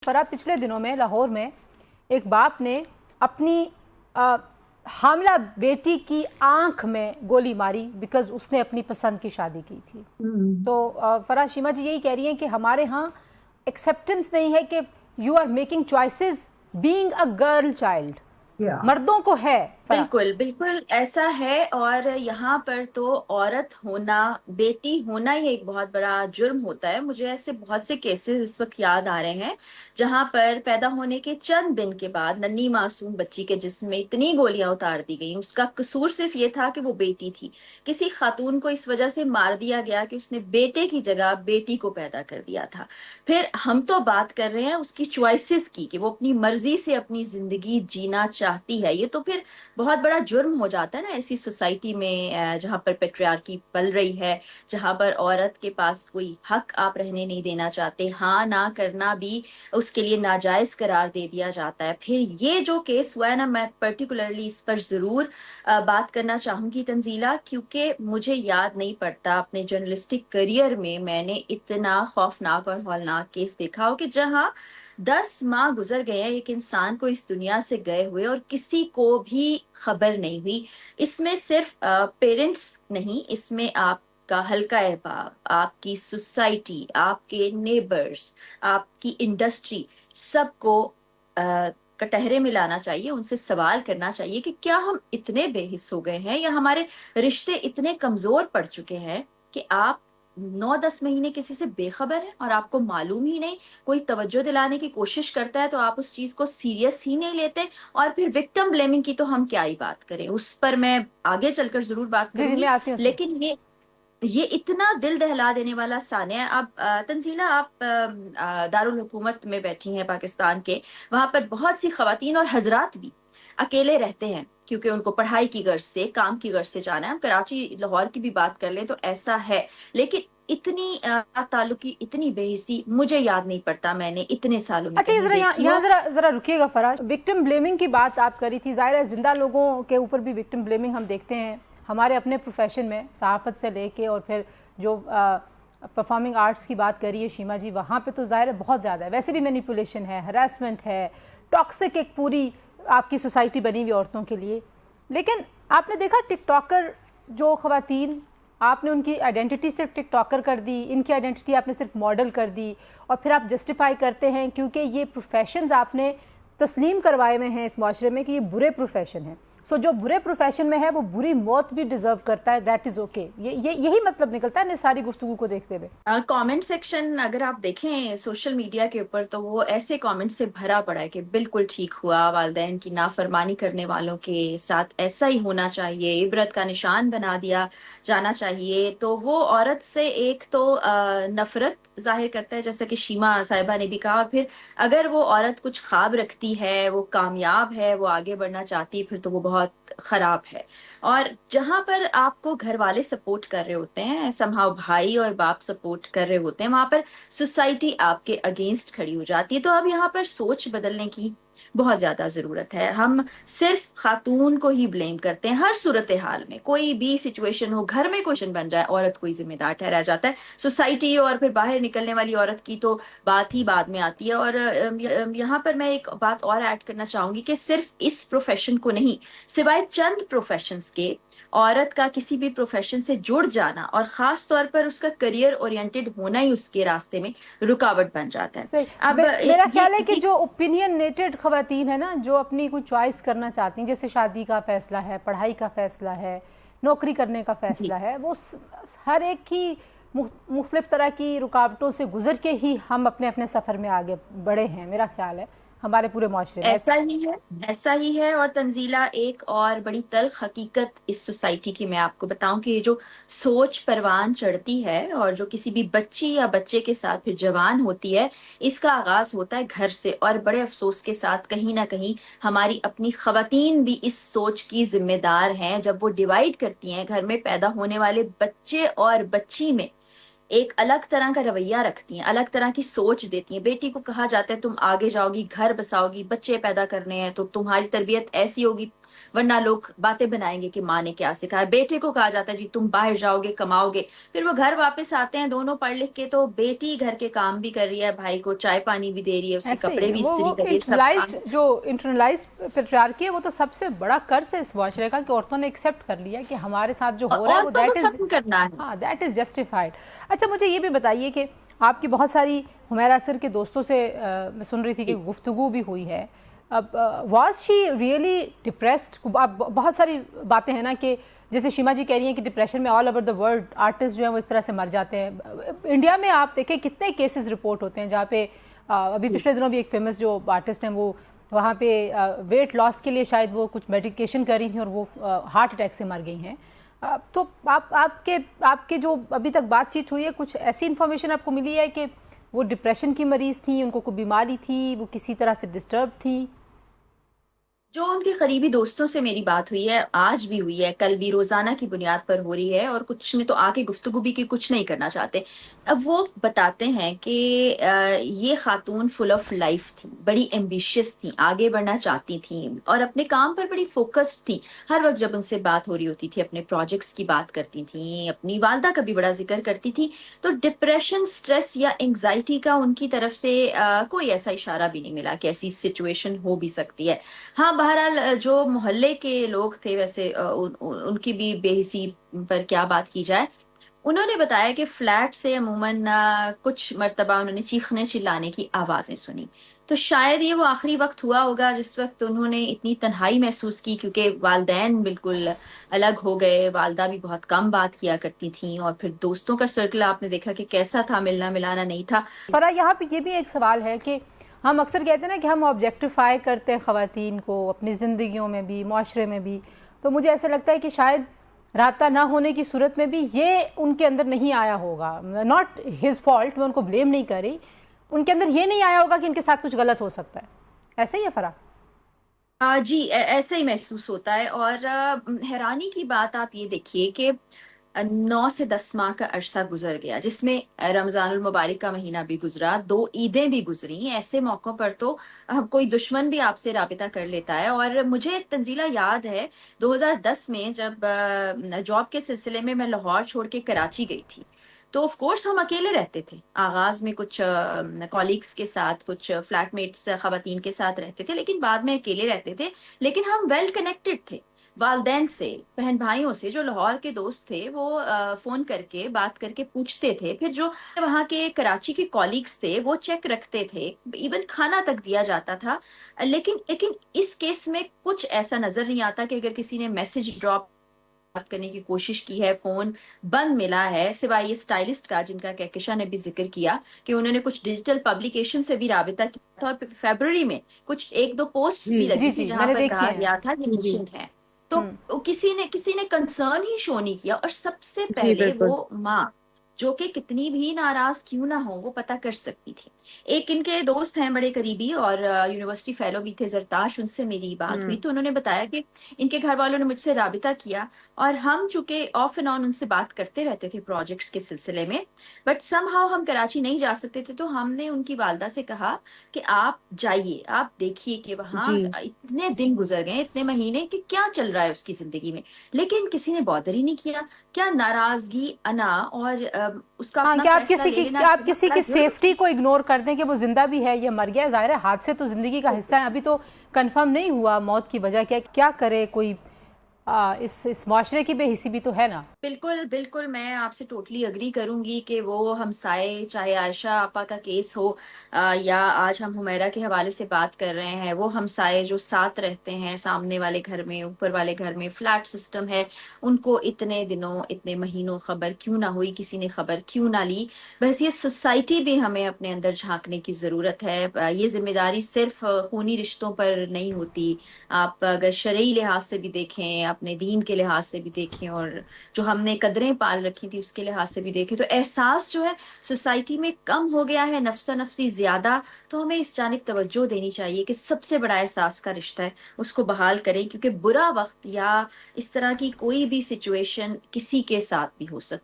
فرا پچھلے دنوں میں لاہور میں ایک باپ نے اپنی حاملہ بیٹی کی آنکھ میں گولی ماری بیکاز اس نے اپنی پسند کی شادی کی تھی. تو فرا شیما جی یہی کہہ رہی ہیں کہ ہمارے ہاں ایکسیپٹنس نہیں ہے کہ you are making choices being a girl child. مردوں کو ہے فرا. بالکل بالکل ایسا ہے، اور یہاں پر تو عورت ہونا، بیٹی ہونا ہی ایک بہت بڑا جرم ہوتا ہے. مجھے ایسے بہت سے کیسز اس وقت یاد آ رہے ہیں جہاں پر پیدا ہونے کے چند دن کے بعد ننھی معصوم بچی کے جسم میں اتنی گولیاں اتار دی گئیں. اس کا قصور صرف یہ تھا کہ وہ بیٹی تھی. کسی خاتون کو اس وجہ سے مار دیا گیا کہ اس نے بیٹے کی جگہ بیٹی کو پیدا کر دیا تھا. پھر ہم تو بات کر رہے ہیں اس کی چوائسیز کی کہ وہ اپنی مرضی سے اپنی زندگی جینا چاہتی ہے. یہ تو پھر بہت بڑا جرم ہو جاتا ہے نا ایسی سوسائٹی میں جہاں پر پیٹریارکی پل رہی ہے، جہاں پر عورت کے پاس کوئی حق آپ رہنے نہیں دینا چاہتے، ہاں نہ کرنا بھی اس کے لیے ناجائز قرار دے دیا جاتا ہے. پھر یہ جو کیس ہوا ہے نا، میں پرٹیکولرلی اس پر ضرور بات کرنا چاہوں گی تنزیلہ، کیونکہ مجھے یاد نہیں پڑتا اپنے جرنلسٹک کریئر میں نے اتنا خوفناک اور ہولناک کیس دیکھا ہو کہ جہاں 10 ماہ گزر گئے ہیں ایک انسان کو اس دنیا سے گئے ہوئے اور کسی کو بھی خبر نہیں ہوئی. اس میں صرف پیرنٹس نہیں، اس میں آپ کا حلقہ احباب، آپ کی سوسائٹی، آپ کے نیبرز، آپ کی انڈسٹری، سب کو کٹہرے میں لانا چاہیے. ان سے سوال کرنا چاہیے کہ کیا ہم اتنے بے حس ہو گئے ہیں یا ہمارے رشتے اتنے کمزور پڑ چکے ہیں کہ آپ 9-10 مہینے کسی سے بے خبر ہیں اور آپ کو معلوم ہی نہیں. کوئی توجہ دلانے کی کوشش کرتا ہے تو آپ اس چیز کو سیریس ہی نہیں لیتے. اور پھر وکٹم بلیمنگ کی تو ہم کیا ہی بات کریں، اس پر میں آگے چل کر ضرور بات جی کروں میں گی. آتی ہوں اس میں. لیکن یہ اتنا دل دہلا دینے والا سانیہ ہے. اب تنزیلہ، آپ دارالحکومت میں بیٹھی ہیں پاکستان کے، وہاں پر بہت سی خواتین اور حضرات بھی اکیلے رہتے ہیں کیونکہ ان کو پڑھائی کی غرض سے، کام کی غرض سے جانا ہے. ہم کراچی لاہور کی بھی بات کر لیں تو ایسا ہے، لیکن اتنی تعلقی، اتنی بے حسی مجھے یاد نہیں پڑتا میں نے اتنے سالوں میں اچھا یہ کہیں ذرا دیکھی یہاں ہو. ذرا رکیے گا فرا. وکٹم بلیمنگ کی بات آپ کری تھی، ظاہر ہے زندہ لوگوں کے اوپر بھی وکٹم بلیمنگ ہم دیکھتے ہیں ہمارے اپنے پروفیشن میں، صحافت سے لے کے اور پھر جو پرفارمنگ آرٹس کی بات کری ہے شیما جی، وہاں پہ تو ظاہر ہے بہت زیادہ ہے. ویسے بھی مینیپولیشن ہے، ہراسمنٹ ہے، ٹاکسک ایک پوری آپ کی سوسائٹی بنی ہوئی عورتوں کے لیے. لیکن آپ نے دیکھا ٹک ٹاکر جو خواتین، آپ نے ان کی آئیڈینٹی صرف ٹک ٹاکر کر دی، ان کی آئیڈینٹی آپ نے صرف ماڈل کر دی، اور پھر آپ جسٹیفائی کرتے ہیں کیونکہ یہ پروفیشنز آپ نے تسلیم کروائے ہوئے ہیں اس معاشرے میں کہ یہ برے پروفیشن ہیں. سو جو برے پروفیشن میں ہے وہ بری موت بھی ڈیزرو کرتا ہے. That is okay. یہی مطلب نکلتا ہے ساری گفتگو کو دیکھتے ہوئے. کامنٹ سیکشن اگر آپ دیکھیں سوشل میڈیا کے اوپر تو وہ ایسے کامنٹ سے بھرا پڑا ہے کہ بالکل ٹھیک ہوا، والدین کی نافرمانی کرنے والوں کے ساتھ ایسا ہی ہونا چاہیے، عبرت کا نشان بنا دیا جانا چاہیے. تو وہ عورت سے ایک تو نفرت ظاہر کرتا ہے جیسا کہ شیما صاحبہ نے بھی کہا، اور پھر اگر وہ عورت کچھ خواب رکھتی ہے، وہ کامیاب ہے، وہ آگے بڑھنا چاہتی ہے، پھر تو وہ بہت خراب ہے. اور جہاں پر آپ کو گھر والے سپورٹ کر رہے ہوتے ہیں، سمہاؤ بھائی اور باپ سپورٹ کر رہے ہوتے ہیں، وہاں پر سوسائٹی آپ کے اگینسٹ کھڑی ہو جاتی ہے. تو اب یہاں پر سوچ بدلنے کی بہت زیادہ ضرورت ہے. ہم صرف خاتون کو ہی بلیم کرتے ہیں ہر صورتحال میں. کوئی بھی سچویشن ہو، گھر میں کوشچن بن جائے، عورت کو ہی ذمہ دار ٹھہرایا جاتا ہے. سوسائٹی اور پھر باہر نکلنے والی عورت کی تو بات ہی بعد میں آتی ہے. اور یہاں پر میں ایک بات اور ایڈ کرنا چاہوں گی کہ صرف اس پروفیشن کو نہیں، سوائے چند پروفیشنز کے، عورت کا کسی بھی پروفیشن سے جڑ جانا اور خاص طور پر اس کا کریئر اورینٹڈ ہونا ہی اس کے راستے میں رکاوٹ بن جاتا ہے. صحیح. اب میرا خیال ہے کہ یہ جو اوپینینیٹڈ خواتین ہیں نا، جو اپنی کوئی چوائس کرنا چاہتی ہیں، جیسے شادی کا فیصلہ ہے، پڑھائی کا فیصلہ ہے، نوکری کرنے کا جی فیصلہ ہے، وہ ہر ایک کی مختلف طرح کی رکاوٹوں سے گزر کے ہی ہم اپنے اپنے سفر میں آگے بڑھے ہیں. میرا خیال ہے ہمارے پورے معاشرے میں ایسا ہی ہے، ایسا ہی ہے. اور تنزیلہ، ایک اور بڑی تلخ حقیقت اس سوسائٹی کی میں آپ کو بتاؤں کہ یہ جو سوچ پروان چڑھتی ہے اور جو کسی بھی بچی یا بچے کے ساتھ پھر جوان ہوتی ہے، اس کا آغاز ہوتا ہے گھر سے. اور بڑے افسوس کے ساتھ کہیں نہ کہیں ہماری اپنی خواتین بھی اس سوچ کی ذمہ دار ہیں. جب وہ ڈیوائیڈ کرتی ہیں گھر میں پیدا ہونے والے بچے اور بچی میں، ایک الگ طرح کا رویہ رکھتی ہیں، الگ طرح کی سوچ دیتی ہیں. بیٹی کو کہا جاتا ہے تم آگے جاؤ گی، گھر بساؤ گی، بچے پیدا کرنے ہیں تو تمہاری تربیت ایسی ہوگی، ورنہ لوگ باتیں بنائیں گے کہ ماں نے کیا سکھایا. بیٹے کو کہا جاتا ہے جی تم باہر جاؤ گے کماؤ گے, پھر وہ گھر واپس آتے ہیں دونوں پڑھ لکھ کے, تو بیٹی گھر کے کام بھی کر رہی ہے, بھائی کو چائے پانی بھی دے رہی ہے, اس کے ایسے ہی کپڑے ہے بھی وہ استری کر رہی ہے, سب انٹرنلائزڈ کام. جو انٹرنلائزڈ پیٹریارکی ہے وہ تو سب سے بڑا قرض ہے اس معاشرے کا کہ عورتوں نے ایکسیپٹ کر لیا کہ ہمارے ساتھ جو ہو رہا ہے وہ عورتوں کو دیٹ از, ختم کرنا ہے. ہاں دیٹ از جسٹیفائڈ. اچھا مجھے یہ بھی بتائیے کہ آپ کی بہت ساری حمیرہ اسر کے دوستوں سے میں سن رہی تھی کہ گفتگو بھی ہوئی ہے, اب واز شی ریئلی ڈپریسڈ؟ بہت ساری باتیں ہیں نا کہ جیسے شیما جی کہہ رہی ہیں کہ ڈپریشن میں all over the world artist جو ہیں وہ اس طرح سے مر جاتے ہیں. انڈیا میں آپ دیکھیں کتنے کیسز رپورٹ ہوتے ہیں جہاں پہ ابھی پچھلے دنوں بھی ایک فیمس جو آرٹسٹ ہیں وہ وہاں پہ ویٹ لاس کے لیے شاید وہ کچھ میڈیکیشن کر رہی تھیں اور وہ ہارٹ اٹیک سے مر گئی ہیں. تو آپ کے جو ابھی تک بات چیت ہوئی ہے کچھ ایسی انفارمیشن آپ کو ملی ہے کہ وہ ڈپریشن کی مریض تھیں, ان کو کوئی بیماری تھی, وہ کسی طرح سے ڈسٹرب تھیں؟ جو ان کے قریبی دوستوں سے میری بات ہوئی ہے, آج بھی ہوئی ہے, کل بھی, روزانہ کی بنیاد پر ہو رہی ہے, اور کچھ نے تو آ کے گفتگو بھی کی, کچھ نہیں کرنا چاہتے. اب وہ بتاتے ہیں کہ یہ خاتون فل آف لائف تھی, بڑی ایمبیشیس تھی, آگے بڑھنا چاہتی تھیں اور اپنے کام پر بڑی فوکسڈ تھیں. ہر وقت جب ان سے بات ہو رہی ہوتی تھی اپنے پروجیکٹس کی بات کرتی تھیں, اپنی والدہ کا بھی بڑا ذکر کرتی تھیں. تو ڈپریشن, سٹریس یا انگزائٹی کا ان کی طرف سے کوئی ایسا اشارہ بھی نہیں ملا کہ ایسی سچویشن ہو بھی سکتی ہے. ہاں بہرحال جو محلے کے لوگ تھے ویسے ان کی بھی بے حسی پر کیا بات کی جائے, انہوں نے بتایا کہ فلیٹ سے عموماً کچھ مرتبہ انہوں نے چیخنے چلانے کی آوازیں سنی. تو شاید یہ وہ آخری وقت ہوا ہوگا جس وقت انہوں نے اتنی تنہائی محسوس کی, کیونکہ والدین بالکل الگ ہو گئے, والدہ بھی بہت کم بات کیا کرتی تھیں, اور پھر دوستوں کا سرکل آپ نے دیکھا کہ کیسا تھا, ملنا ملانا نہیں تھا. فرح یہاں پہ یہ بھی ایک سوال ہے کہ ہم اکثر کہتے ہیں نا کہ ہم آبجیکٹیفائی کرتے ہیں خواتین کو اپنی زندگیوں میں بھی, معاشرے میں بھی, تو مجھے ایسا لگتا ہے کہ شاید رابطہ نہ ہونے کی صورت میں بھی یہ ان کے اندر نہیں آیا ہوگا. ناٹ ہز فالٹ, میں ان کو بلیم نہیں کر رہی, ان کے اندر یہ نہیں آیا ہوگا کہ ان کے ساتھ کچھ غلط ہو سکتا ہے. ایسا ہی ہے فرح؟ جی ایسا ہی محسوس ہوتا ہے. اور حیرانی کی بات آپ یہ دیکھیے کہ 9 سے 10 ماہ کا عرصہ گزر گیا, جس میں رمضان المبارک کا مہینہ بھی گزرا, 2 عیدیں بھی گزری. ایسے موقعوں پر تو کوئی دشمن بھی آپ سے رابطہ کر لیتا ہے. اور مجھے تنزیلہ یاد ہے 2010 میں جب جاب کے سلسلے میں لاہور چھوڑ کے کراچی گئی تھی, تو آف کورس ہم اکیلے رہتے تھے. آغاز میں کچھ کالیگس کے ساتھ, کچھ فلیٹ میٹس خواتین کے ساتھ رہتے تھے, لیکن بعد میں اکیلے رہتے تھے. لیکن ہم ویل کنیکٹڈ تھے والدین سے, بہن بھائیوں سے. جو لاہور کے دوست تھے وہ فون کر کے بات کر کے پوچھتے تھے, پھر جو وہاں کے کراچی کے کالیگس تھے وہ چیک رکھتے تھے, ایون کھانا تک دیا جاتا تھا. لیکن اس کیس میں کچھ ایسا نظر نہیں آتا کہ اگر کسی نے میسج ڈراپ بات کرنے کی کوشش کی ہے, فون بند ملا ہے, سوائے یہ اسٹائلسٹ کا جن کا کہکشاں نے بھی ذکر کیا کہ انہوں نے کچھ ڈیجیٹل پبلیکیشن سے بھی رابطہ کیا تھا, اور فیبرری میں کچھ 1-2 پوسٹ بھی جی لگی تھی جی میں جہاں نے پر دیکھی کہا ہیں. گیا تھا یہ مسنگ ہے. تو کسی نے کنسرن ہی شو نہیں کیا. اور سب سے پہلے وہ ماں, جو کہ کتنی بھی ناراض کیوں نہ ہو, وہ پتہ کر سکتی تھی. ایک ان کے دوست ہیں بڑے قریبی اور یونیورسٹی فیلو بھی تھے, زرتاش, ان سے میری بات ہوئی تو انہوں نے بتایا کہ ان کے گھر والوں نے مجھ سے رابطہ کیا, اور ہم چونکہ آف اینڈ آن ان سے بات کرتے رہتے تھے پروجیکٹس کے سلسلے میں, بٹ سم ہاؤ ہم کراچی نہیں جا سکتے تھے. تو ہم نے ان کی والدہ سے کہا کہ آپ جائیے, آپ دیکھیے کہ وہاں اتنے دن گزر گئے, اتنے مہینے, کہ کیا چل رہا ہے اس کی زندگی میں. لیکن کسی نے بادر ہی نہیں کیا. کیا ناراضگی, انا, اور اس کا ہاں اپنا کہ فیصلہ لے لینا آپ کسی بڑا کی جرم. سیفٹی کو اگنور کر دیں کہ وہ زندہ بھی ہے یا مر گیا ہے. ظاہر ہے حادثے تو زندگی کا حصہ ہیں, ابھی تو کنفرم نہیں ہوا موت کی وجہ کیا کرے کوئی. اس معاشرے کی بے حسی بھی تو ہے نا. بالکل بالکل, میں آپ سے ٹوٹلی اگری کروں گی کہ وہ ہمسائے, چاہے عائشہ آپا کا کیس ہو یا آج ہم حمیرہ کے حوالے سے بات کر رہے ہیں, وہ ہمسائے جو ساتھ رہتے ہیں, سامنے والے گھر میں, اوپر والے گھر میں فلیٹ سسٹم ہے, ان کو اتنے دنوں, اتنے مہینوں خبر کیوں نہ ہوئی, کسی نے خبر کیوں نہ لی. بس یہ سوسائٹی بھی ہمیں اپنے اندر جھانکنے کی ضرورت ہے. یہ ذمہ داری صرف خونی رشتوں پر نہیں ہوتی. آپ اگر شرعی لحاظ سے بھی دیکھیں, اپنے دین کے لحاظ سے بھی دیکھیں, اور جو ہم نے قدریں پال رکھی تھی اس کے لحاظ سے بھی دیکھیں, تو احساس جو ہے سوسائٹی میں کم ہو گیا ہے, نفسا نفسی زیادہ. تو ہمیں اس جانب توجہ دینی چاہیے کہ سب سے بڑا احساس کا رشتہ ہے, اس کو بحال کریں, کیونکہ برا وقت یا اس طرح کی کوئی بھی سچویشن کسی کے ساتھ بھی ہو سکتی